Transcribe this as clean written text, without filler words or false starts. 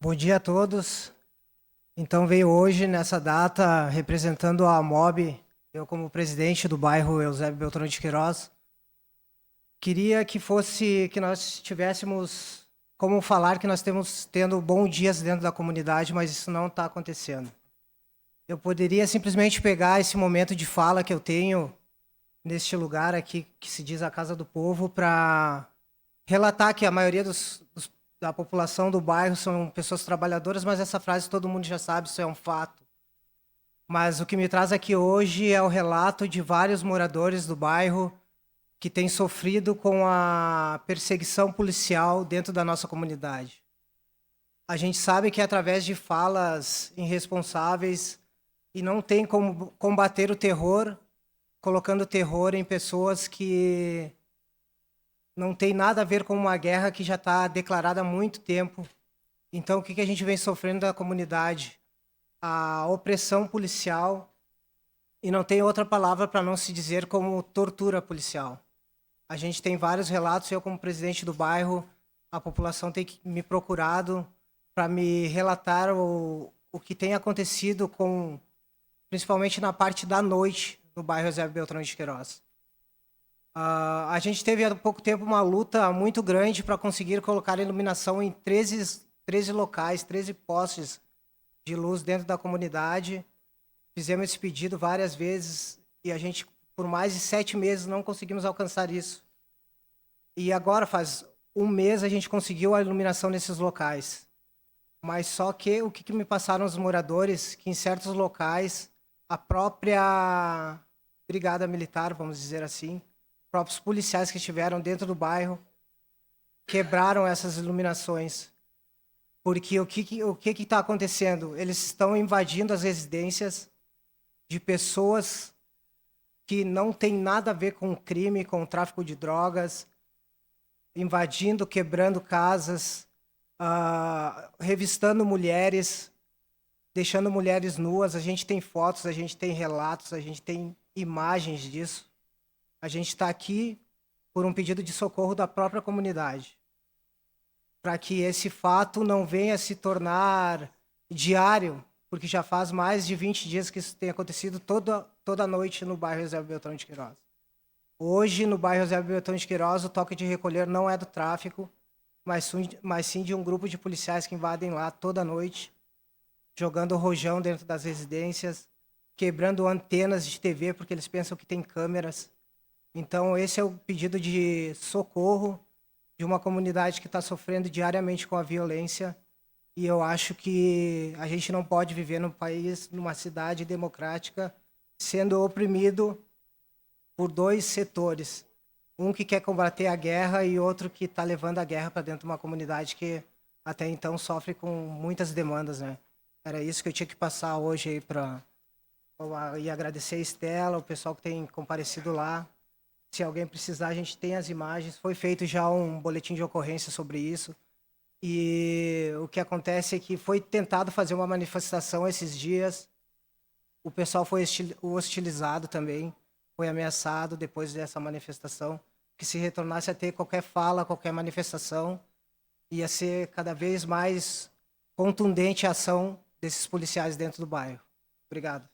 Bom dia a todos. Então veio hoje, nessa data, representando a MOB, eu como presidente do bairro Eusébio Beltrão de Queiroz, queria que nós tivéssemos como falar que nós temos tendo bons dias dentro da comunidade, mas isso não está acontecendo. Eu poderia simplesmente pegar esse momento de fala que eu tenho neste lugar aqui, que se diz a Casa do Povo, para relatar que a maioria da população do bairro são pessoas trabalhadoras, mas essa frase todo mundo já sabe, isso é um fato. Mas o que me traz aqui hoje é o relato de vários moradores do bairro que têm sofrido com a perseguição policial dentro da nossa comunidade. A gente sabe que é através de falas irresponsáveis e não tem como combater o terror colocando terror em pessoas que não tem nada a ver com uma guerra que já está declarada há muito tempo. Então, o que a gente vem sofrendo da comunidade? A opressão policial, e não tem outra palavra para não se dizer como tortura policial. A gente tem vários relatos, eu como presidente do bairro, a população tem me procurado para me relatar o que tem acontecido principalmente na parte da noite no bairro Eusébio Beltrão de Queiroz. A gente teve há pouco tempo uma luta muito grande para conseguir colocar iluminação em 13 locais, 13 postes de luz dentro da comunidade. Fizemos esse pedido várias vezes e a gente, por mais de 7 meses, não conseguimos alcançar isso. E agora, faz um mês, a gente conseguiu a iluminação nesses locais. Mas só que o que me passaram os moradores, que em certos locais, a própria brigada militar, vamos dizer assim, próprios policiais que estiveram dentro do bairro quebraram essas iluminações. Porque o que está acontecendo? Eles estão invadindo as residências de pessoas que não têm nada a ver com o crime, com o tráfico de drogas, invadindo, quebrando casas, revistando mulheres, deixando mulheres nuas. A gente tem fotos, a gente tem relatos, a gente tem imagens disso. A gente está aqui por um pedido de socorro da própria comunidade, para que esse fato não venha se tornar diário, porque já faz mais de 20 dias que isso tem acontecido toda noite no bairro Eusébio Beltrão de Queiroz. Hoje, no bairro Eusébio Beltrão de Queiroz, o toque de recolher não é do tráfico, mas sim de um grupo de policiais que invadem lá toda noite, jogando rojão dentro das residências, quebrando antenas de TV, porque eles pensam que tem câmeras. Então, esse é o pedido de socorro de uma comunidade que está sofrendo diariamente com a violência. E eu acho que a gente não pode viver num país, numa cidade democrática, sendo oprimido por dois setores. Um que quer combater a guerra e outro que está levando a guerra para dentro de uma comunidade que até então sofre com muitas demandas, né? Era isso que eu tinha que passar hoje aí e agradecer a Estela, o pessoal que tem comparecido lá. Se alguém precisar, a gente tem as imagens. Foi feito já um boletim de ocorrência sobre isso. E o que acontece é que foi tentado fazer uma manifestação esses dias. O pessoal foi hostilizado também, foi ameaçado depois dessa manifestação, que se retornasse a ter qualquer fala, qualquer manifestação, ia ser cada vez mais contundente a ação desses policiais dentro do bairro. Obrigado.